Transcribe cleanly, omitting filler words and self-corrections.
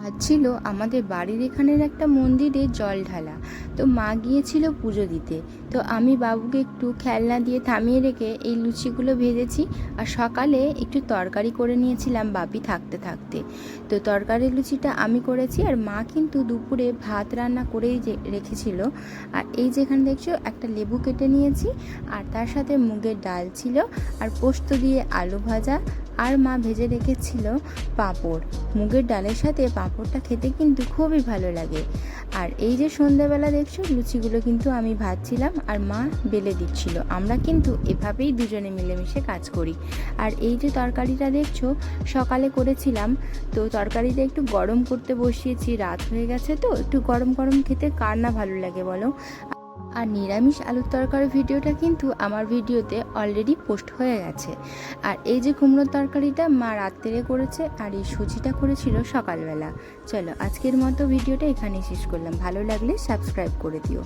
আজ ছিল আমাদের বাড়ির এখানের একটা মন্দিরে জল ঢালা। তো মা গিয়েছিল পুজো দিতে। তো আমি বাবুকে একটু খেলনা দিয়ে থামিয়ে রেখে এই লুচিগুলো ভেজেছি। আর সকালে একটু তরকারি করে নিয়েছিলাম বাপি থাকতে থাকতে। তো তরকারি লুচিটা আমি করেছি, আর মা কিন্তু দুপুরে ভাত রান্না করেই রেখেছিল। আর এই যেখানে দেখছো একটা লেবু কেটে নিয়েছি, আর তার সাথে মুগের ডাল ছিল, আর পোস্ত দিয়ে আলু ভাজা, আর মা ভেজে রেখেছিল পাঁপড়। মুগের ডালের সাথে পাঁপড়টা খেতে কিন্তু খুবই ভালো লাগে। আর এই যে সন্ধ্যাবেলা দেখছো লুচিগুলো কিন্তু আমি ভাজছিলাম আর মা বেলে দিচ্ছিল। আমরা কিন্তু এভাবেই দুজনে মিলেমিশে কাজ করি। আর এই যে তরকারিটা দেখছো সকালে করেছিলাম, তো তরকারিটা একটু গরম করতে বসিয়েছি, রাত হয়ে গেছে তো একটু গরম গরম খেতে কার না ভালো লাগে বলো। আর নিরামিষ আলুর তরকারি ভিডিওটা কিন্তু আমার ভিডিওতে অলরেডি পোস্ট হয়ে গেছে। আর এই যে কুমড়োর তরকারিটা মা রাত্রে করেছে, আর এই সুজিটা করেছিল সকালবেলা। চলো আজকের মতো ভিডিওটা এখানেই শেষ করলাম। ভালো লাগলে সাবস্ক্রাইব করে দিও।